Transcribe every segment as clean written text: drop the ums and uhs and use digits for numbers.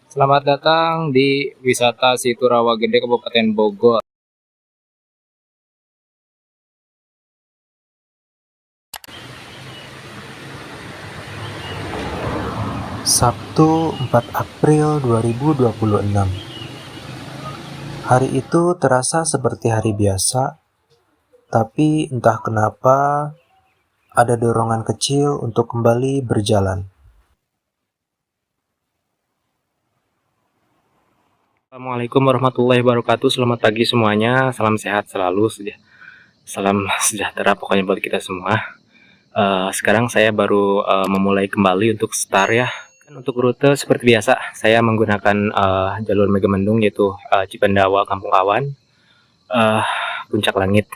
Selamat datang di wisata Situ Rawagede Kabupaten Bogor. Sabtu 4 April 2026. Hari itu terasa seperti hari biasa, tapi entah kenapa ada dorongan kecil untuk kembali berjalan. Assalamualaikum warahmatullahi wabarakatuh. Selamat pagi semuanya. Salam sehat selalu. Salam sejahtera pokoknya buat kita semua. Sekarang saya baru memulai kembali untuk start ya. Untuk rute seperti biasa, saya menggunakan jalur Megamendung yaitu Cipendawa, Kampung Awan, Puncak Langit.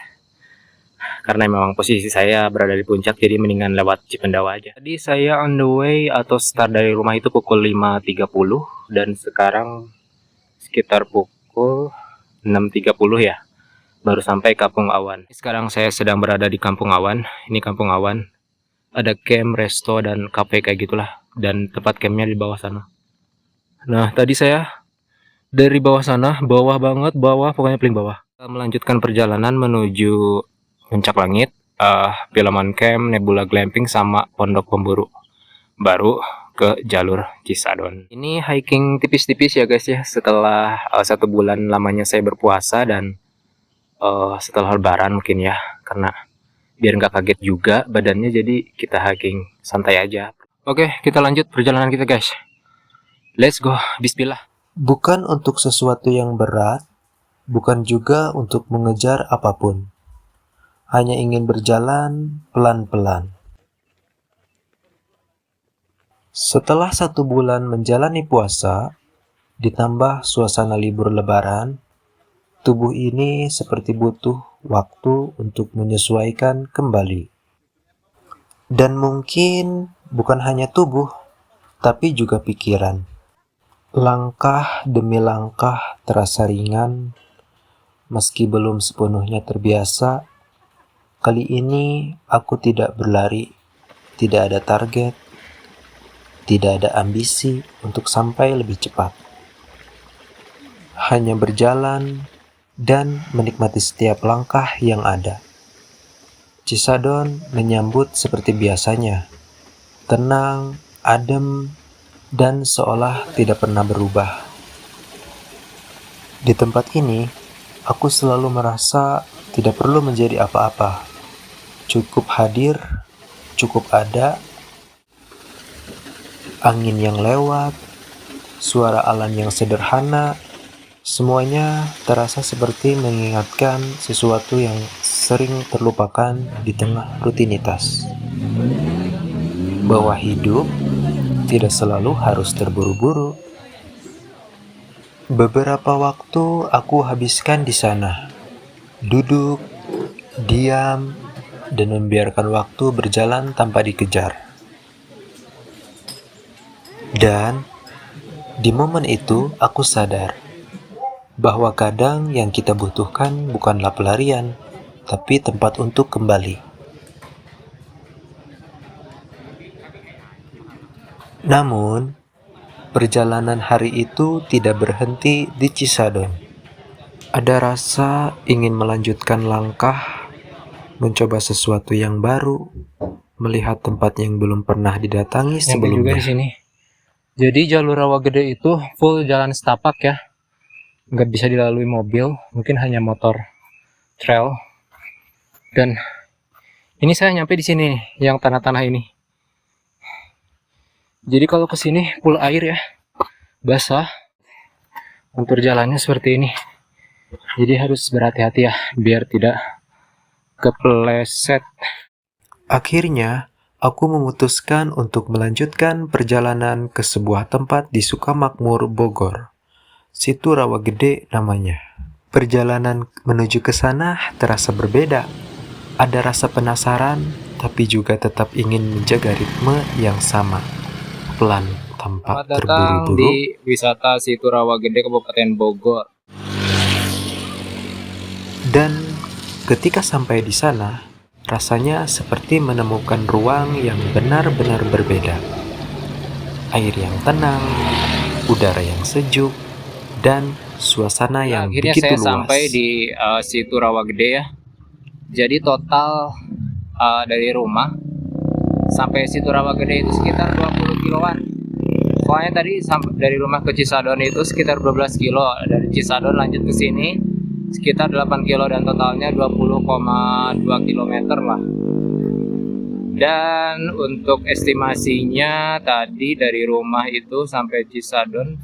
Karena memang posisi saya berada di puncak, jadi mendingan lewat Cipendawa aja. Tadi saya on the way atau start dari rumah itu pukul 5.30 dan sekarang sekitar pukul 6.30 ya, baru sampai Kampung Awan. Sekarang saya sedang berada di Kampung Awan. Ini Kampung Awan. Ada camp, resto, dan cafe kayak gitulah. Dan tempat campnya di bawah sana. Nah, tadi saya dari bawah sana, bawah banget, bawah, pokoknya paling bawah. Kita melanjutkan perjalanan menuju Puncak Langit, Pilaman Camp, Nebula Glamping, sama Pondok Pemburu. Baru ke jalur Cisadon. Ini hiking tipis-tipis ya guys ya, setelah 1 bulan lamanya saya berpuasa dan setelah lebaran mungkin ya, karena biar nggak kaget juga badannya, jadi kita hiking santai aja. Oke, kita lanjut perjalanan kita guys. Let's go, bismillah. Bukan untuk sesuatu yang berat, bukan juga untuk mengejar apapun. Hanya ingin berjalan pelan-pelan. Setelah 1 bulan menjalani puasa, ditambah suasana libur lebaran, tubuh ini seperti butuh waktu untuk menyesuaikan kembali. Dan mungkin bukan hanya tubuh, tapi juga pikiran. Langkah demi langkah terasa ringan, meski belum sepenuhnya terbiasa. Kali ini aku tidak berlari, tidak ada target, tidak ada ambisi untuk sampai lebih cepat. Hanya berjalan dan menikmati setiap langkah yang ada. Cisadon menyambut seperti biasanya, tenang, adem, dan seolah tidak pernah berubah. Di tempat ini, aku selalu merasa tidak perlu menjadi apa-apa. Cukup hadir, cukup ada, angin yang lewat, suara alam yang sederhana, semuanya terasa seperti mengingatkan sesuatu yang sering terlupakan di tengah rutinitas. Bahwa hidup tidak selalu harus terburu-buru. Beberapa waktu aku habiskan di sana, duduk, diam, dan membiarkan waktu berjalan tanpa dikejar. Dan di momen itu aku sadar bahwa kadang yang kita butuhkan bukanlah pelarian, tapi tempat untuk kembali. Namun, perjalanan hari itu tidak berhenti di Cisadon. Ada rasa ingin melanjutkan langkah, mencoba sesuatu yang baru, melihat tempat yang belum pernah didatangi sebelumnya. Juga di sini. Jadi jalur Rawagede itu full jalan setapak ya, nggak bisa dilalui mobil, mungkin hanya motor trail. Dan ini saya nyampe di sini nih, yang tanah-tanah ini. Jadi kalau ke sini full air ya, basah. Untuk jalannya seperti ini. Jadi harus berhati-hati ya, biar tidak kepleset. Akhirnya, aku memutuskan untuk melanjutkan perjalanan ke sebuah tempat di Sukamakmur, Bogor. Situ Rawagede namanya. Perjalanan menuju ke sana terasa berbeda. Ada rasa penasaran, tapi juga tetap ingin menjaga ritme yang sama. Pelan, tanpa Selamat datang terburu-buru. di wisata Situ Rawagede Kabupaten Bogor. Dan ketika sampai di sana, rasanya seperti menemukan ruang yang benar-benar berbeda. Air yang tenang, udara yang sejuk, dan suasana yang Akhirnya begitu saya luas. sampai di Situ Rawagede ya. Jadi total dari rumah sampai Situ Rawagede itu sekitar 20 kiloan. Soalnya tadi dari rumah ke Cisadon itu sekitar 12 kilo. Dari Cisadon lanjut ke sini sekitar 8 kilo dan totalnya 20,2 kilometer lah. Dan untuk estimasinya tadi dari rumah itu sampai Cisadon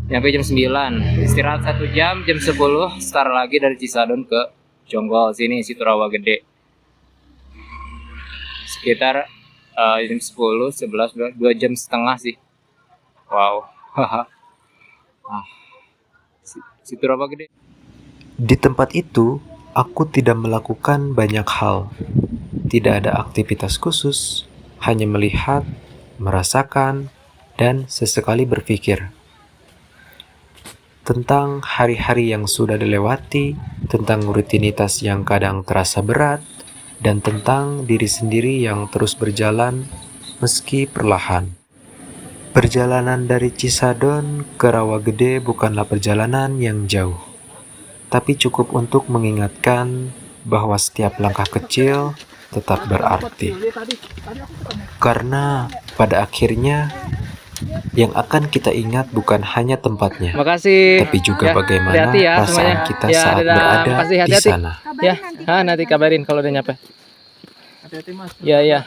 nyampe jam 9, istirahat 1 jam, jam 10 start lagi dari Cisadon ke Jonggol sini Situ Rawagede. Sekitar jam 10, 11, 2 jam setengah sih. Wow. Situ Rawagede. Di tempat itu, aku tidak melakukan banyak hal. Tidak ada aktivitas khusus, hanya melihat, merasakan, dan sesekali berpikir tentang hari-hari yang sudah dilewati, tentang rutinitas yang kadang terasa berat, dan tentang diri sendiri yang terus berjalan meski perlahan. Perjalanan dari Cisadon ke Rawagede bukanlah perjalanan yang jauh, tapi cukup untuk mengingatkan bahwa setiap langkah kecil tetap berarti. Karena pada akhirnya yang akan kita ingat bukan hanya tempatnya, Makasih. tapi juga bagaimana hati-hati ya perasaan semuanya. kita Ya, saat dadah. berada Makasih, di hati-hati. sana. Ya, nanti kabarin kalau udah nyampe. Hati-hati mas. Ya, ya.